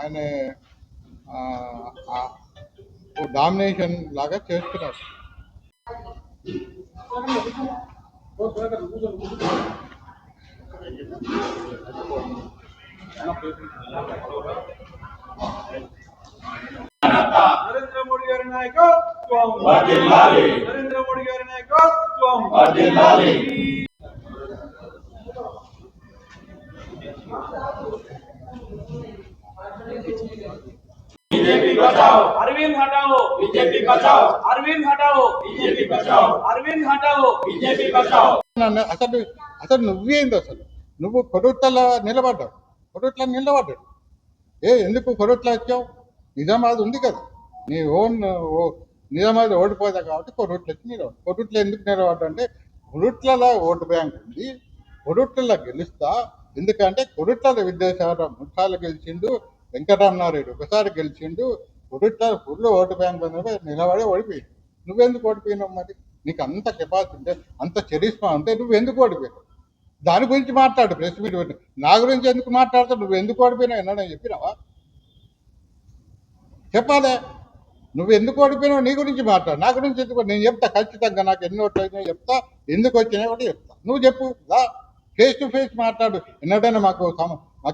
ఆయన డామినేషన్ లాగా చేస్తున్నారు. నరేంద్ర మోడీ గారి నాయకత్వం వర్ధిల్లాలి. నరేంద్ర మోడీ గారి నాయకత్వం వర్ధిల్లాలి. बीजेपी बचाओ, अरविंद हटाओ, बीजेपी बचाओ, अरविंद हटाओ, बीजेपी बचाओ, अरविंद हटाओ, बीजेपी बचाओ. అసలు అసలు నువ్వేంది? అసలు నువ్వు కొడుట్ల నిలబడ్డాడు. ఎందుకు కొడుట్ల వచ్చావు? నిజామాబాద్ ఉంది కదా, నీ ఓన్ నిజామాబాద్ ఓడిపోదా కాబట్టి కొడుట్లు వచ్చి నిలబడ్డా. కొడుట్లు ఎందుకు నిలబడ్డా అంటే కొడుట్లలో ఓటు బ్యాంక్ ఉంది, కొడుట్లలో గెలుస్తా. ఎందుకంటే కొడుట్ల విద్యాసాగర్ 3 సార్లు గెలిచిండు, వెంకటరామనాయుడు ఒకసారి గెలిచిండు. కొడుట్ల ఫుల్ ఓటు బ్యాంక్ నిలబడి ఓడిపోయింది. నువ్వెందుకు ఓడిపోయినావు? మరి నీకు అంత కెపాసిటీ ఉంటే, అంత చరిస్మా ఉంటే నువ్వెందుకు ఓడిపోయినావు? దాని గురించి మాట్లాడు. ప్రెస్ మీట్ పెట్టి నా గురించి ఎందుకు మాట్లాడతావు? నువ్వు ఎందుకు ఓడిపోయినావు ఎన్నడని చెప్పినావా? చెప్పాలే. నువ్వు ఎందుకు ఓడిపోయినావు నీ గురించి మాట్లాడు, నా గురించి ఎందుకు? నేను చెప్తా ఖచ్చితంగా, నాకు ఎన్ని ఓట్లు అయినాయో చెప్తా, ఎందుకు వచ్చినాయో కూడా చెప్తా. నువ్వు చెప్పు, ఫేస్ టు ఫేస్ మాట్లాడు. ఎన్నడైనా మాకు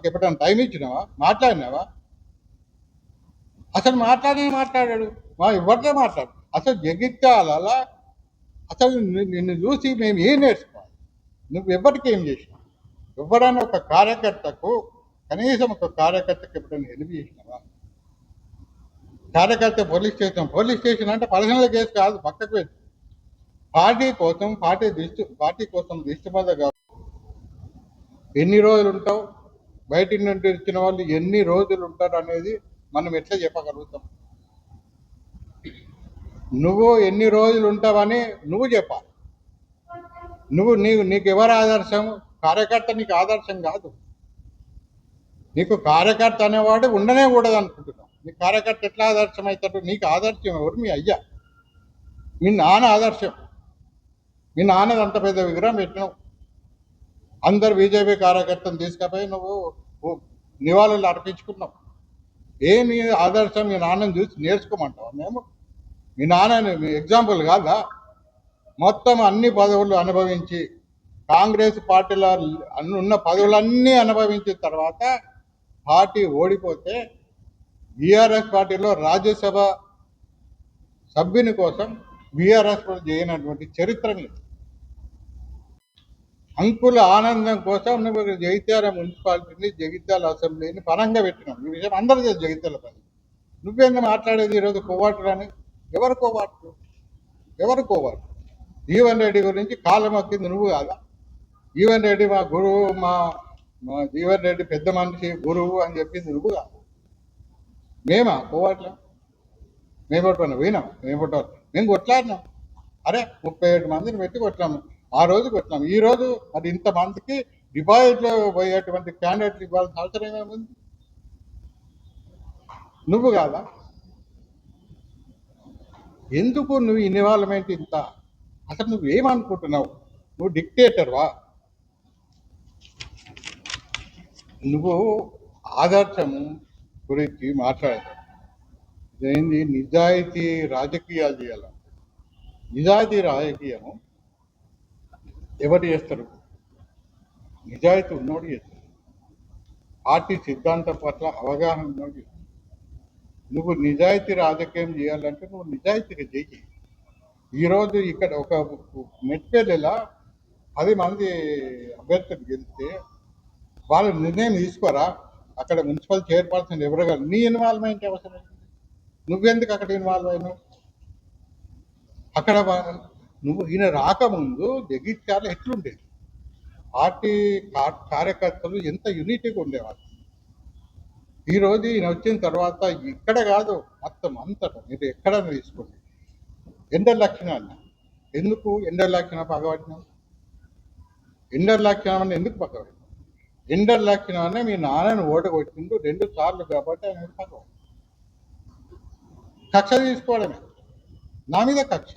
ఎప్పుడైనా టైం ఇచ్చినావా? మాట్లాడినావా? అసలు మాట్లాడాడు ఎవరితో మాట్లాడు? అసలు జగిత్యాల అసలు నిన్ను చూసి మేము ఏం నేర్చుకోవాలి? నువ్వు ఎవరికి ఏం చేసినావు? ఎవరైనా ఒక కార్యకర్తకు, కనీసం ఒక కార్యకర్తకు ఎప్పుడైనా హెల్ప్ చేసినావా? కార్యకర్త పోలీస్ స్టేషన్ అంటే పర్సనల్ కేసు కాదు, పక్కకు వెళ్ళి పార్టీ కోసం దిష్టిబద్ధ కాదు. ఎన్ని రోజులు ఉంటావు? బయట నుండి వచ్చిన వాళ్ళు ఎన్ని రోజులు ఉంటారు అనేది మనం ఎట్లా చెప్పగలుగుతాం? నువ్వు ఎన్ని రోజులు ఉంటావని నువ్వు చెప్పాలి. నీకు ఎవరు ఆదర్శం? కార్యకర్త నీకు ఆదర్శం కాదు. నీకు కార్యకర్త అనేవాడు ఉండనే కూడదు అనుకుంటున్నావు. నీ కార్యకర్త ఎట్లా ఆదర్శం అవుతాడు? నీకు ఆదర్శం ఎవరు? మీ అయ్యా, మీ నాన్న ఆదర్శం. మీ నాన్నది అంత పెద్ద విగ్రహం పెట్టినావు. అందరు బీజేపీ కార్యకర్తను తీసుకుపోయి నువ్వు నివాళులు అర్పించుకున్నావు. నీ ఆదర్శం? మీ నాన్నని చూసి నేర్చుకోమంటావు? మేము మీ నాన్న ఎగ్జాంపుల్ కాదా? మొత్తం అన్ని పదవులు అనుభవించి, కాంగ్రెస్ పార్టీలో ఉన్న పదవులన్నీ అనుభవించిన తర్వాత పార్టీ ఓడిపోతే బీఆర్ఎస్ పార్టీలో రాజ్యసభ సభ్యుని కోసం బీఆర్ఎస్ చేయనటువంటి చరిత్రని, అంకుల ఆనందం కోసం నువ్వు జగిత్యాల మున్సిపాలిటీని, జగిత్యాల అసెంబ్లీని పరంగా పెట్టినావు. ఈ విషయం అందరూ తెలుసు. జగిత్యాల పని నువ్వేందు మాట్లాడేది ఈరోజు? కోవాట్లు అని. ఎవరు కోవాట్లు? జీవన్ రెడ్డి గురించి కాలం మొక్కింది నువ్వు కాదా? జీవన్ రెడ్డి మా గురువు, మా జీవన్ రెడ్డి పెద్ద మనిషి, గురువు అని చెప్పింది నువ్వు కాదు. మేమా కోవాట్ల? మేము పోయినాం. మేము కొట్లాడినాం. అరే 37 మందిని పెట్టి కొట్లాము. ఆ రోజు కొట్లాము. ఈ రోజు అది ఇంతమందికి డిపాజిట్లో పోయేటువంటి క్యాండిడేట్లు ఇవ్వాల్సిన అవసరం ఏముంది? నువ్వు కాదా? ఎందుకు నువ్వు ఇన్వాల్వ్మెంట్ ఇంత? అసలు నువ్వేమనుకుంటున్నావు? నువ్వు డిక్టేటర్వా? నువ్వు ఆదర్శము గురించి మాట్లాడతావు. ఏంది? నిజాయితీ రాజకీయాలు చేయాలి. నిజాయితీ రాజకీయము ఎవరు చేస్తారు? నిజాయితీ ఉన్నోడు చేస్తారు. పార్టీ సిద్ధాంతం పట్ల అవగాహన ఉన్నోడు చేస్తారు. నువ్వు నిజాయితీ రాజకీయం చేయాలంటే నువ్వు నిజాయితీగా చేయి. ఈరోజు ఇక్కడ ఒక మెట్పల్లిలా 10 మంది అభ్యర్థులు గెలిస్తే వాళ్ళు నిర్ణయం తీసుకోరా? అక్కడ మున్సిపల్ చైర్పర్సన్ ఎవరుగా నీ ఇన్వాల్వ్మెంట్ అవసరం? నువ్వెందుకు అక్కడ ఇన్వాల్వ్ అయినావు? అక్కడ నువ్వు ఈయన రాకముందు జగిత్యాల ఎట్లుండేది? పార్టీ కార్యకర్తలు ఎంత యూనిటీగా ఉండేవాళ్ళు. ఈరోజు ఈయన వచ్చిన తర్వాత ఇక్కడ కాదు, మొత్తం అంతటా మీరు ఎక్కడైనా తీసుకోండి. ఎండర్ లక్షణాలు ఎందుకు? ఎండర్ లక్షణం పగబట్టినాం. ఎండర్ లక్షణం అని ఎందుకు పగబట్టినాం? ఎండర్ లక్షణం అనే మీ నాన్నని ఓడగొట్టిండు 2 సార్లు కాబట్టి ఆయన పగబడి కక్ష తీసుకోవడమే. నా మీద కక్ష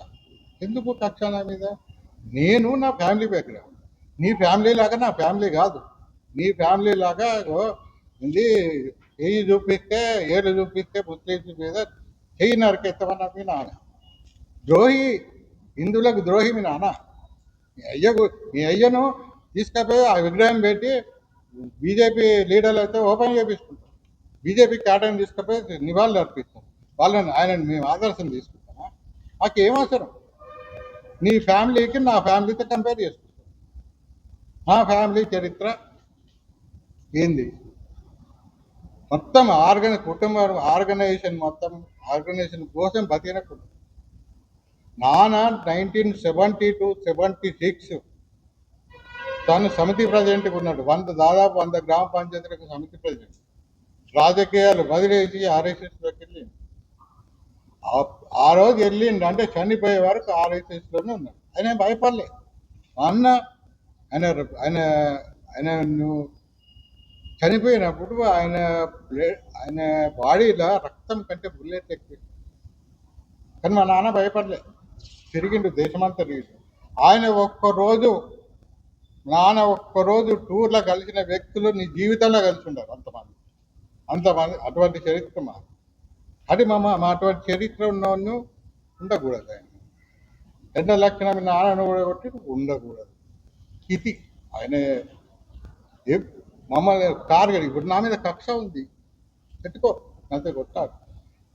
ఎందుకు? కక్ష నా మీద. నేను నా ఫ్యామిలీ బ్యాక్గ్రౌండ్. నీ ఫ్యామిలీ లాగా నా ఫ్యామిలీ కాదు. నీ ఫ్యామిలీ లాగా ఇది చెయ్యి చూపిస్తే ఏళ్ళు చూపిస్తే ముస్లింస్ మీద చెయ్యి నరికెత్తమన్నా మీ నాన్న ద్రోహి, హిందువులకు ద్రోహి మీ నాన్న. మీ అయ్యను తీసుకపోయి ఆ విగ్రహం పెట్టి బీజేపీ లీడర్లు అయితే ఓపెన్ చేపించుకుంటాం. బీజేపీ క్యాడర్ని తీసుకుపోయి నివాళులు అర్పిస్తాం. ఆయనను మేము ఆదర్శం తీసుకుంటామా? మాకు ఏం అవసరం? నీ ఫ్యామిలీకి నా ఫ్యామిలీతో కంపేర్ చేసుకుంటాం. మా ఫ్యామిలీ చరిత్ర ఏంది? మొత్తం కుటుంబం ఆర్గనైజేషన్ కోసం బతికిన కుటుంబం. నాన్న 1972-76 తను సమితి ప్రెసిడెంట్గా ఉన్నాడు. దాదాపు 100 గ్రామ పంచాయతీలకు సమితి ప్రెసిడెంట్. రాజకీయాలు వదిలేసి ఆర్ఎస్ఎస్లోకి వెళ్ళిండు. ఆ రోజు వెళ్ళిండు అంటే చనిపోయే వరకు ఆర్ఎస్ఎస్లోనే ఉన్నాడు. ఆయన భయపడలే. అన్న ఆయన ఆయన ఆయన చనిపోయినప్పుడు ఆయన బాడీలో రక్తం కంటే బుల్లెట్ ఎక్కువ. కానీ మా నాన్న భయపడలే, తిరిగిండు, దేశమంతా తిరిగిండు. నాన్న ఒక్కరోజు టూర్లో కలిసిన వ్యక్తులు నీ జీవితంలో కలిసి ఉండరు అంతమంది. అటువంటి చరిత్ర అది మా అటువంటి చరిత్ర ఉన్నవాళ్ళు ఉండకూడదు. ఆయన ఎండ లక్షణం నాన్నను కూడా కొట్టి ఉండకూడదు. ఇది ఆయన మమ్మల్ని టార్గెట్. ఇప్పుడు నా మీద కక్ష ఉంది, పెట్టుకో, నాతో కొట్టాడు.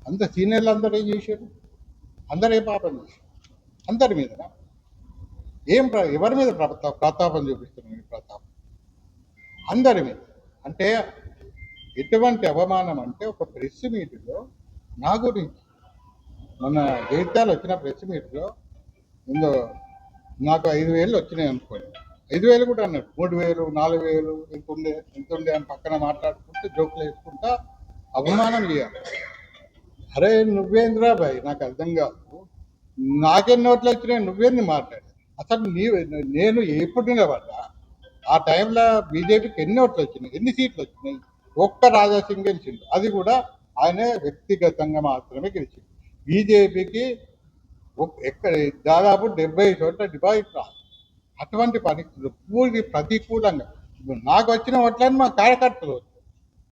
అంత సీనియర్లు అందరూ ఏం చేశారు? అందరూ ఏ పాపం చేశారు? అందరి మీద ఎవరి మీద ప్రతాపం చూపిస్తున్నాడు? ప్రతాపం అందరి మీద. అంటే ఎటువంటి అవమానం అంటే ఒక ప్రెస్ మీట్లో నా గురించి మన జైత్యాలు వచ్చిన ప్రెస్ మీట్లో ముందు నాకు 5,000 వచ్చినాయి అనుకోండి. 5,000 కూడా అన్నాడు. 3,000, 4,000 ఎంత ఉండే అని పక్కన మాట్లాడుకుంటూ జోకులు వేసుకుంటా అవమానం చేయాలి. అరే నువ్వేంద్రా బాయ్, నాకు అర్థం కాదు. నాకెన్ని ఓట్లు వచ్చినాయి, నువ్వేంది మాట్లాడు? అసలు నేను ఎప్పుడు నిలబడ్డా? ఆ టైంలో బీజేపీకి ఎన్ని ఓట్లు వచ్చినాయి, ఎన్ని సీట్లు వచ్చినాయి? ఒక్క రాజాసింగ్ గెలిచిండు, అది కూడా ఆయన వ్యక్తిగతంగా మాత్రమే గెలిచిండు. బీజేపీకి ఎక్కడ దాదాపు 70 చోట్ల డిపాజిట్ రాదు. అటువంటి పరిస్థితులు ప్రతికూలంగా నాకు వచ్చిన ఓట్లని మా కార్యకర్తలు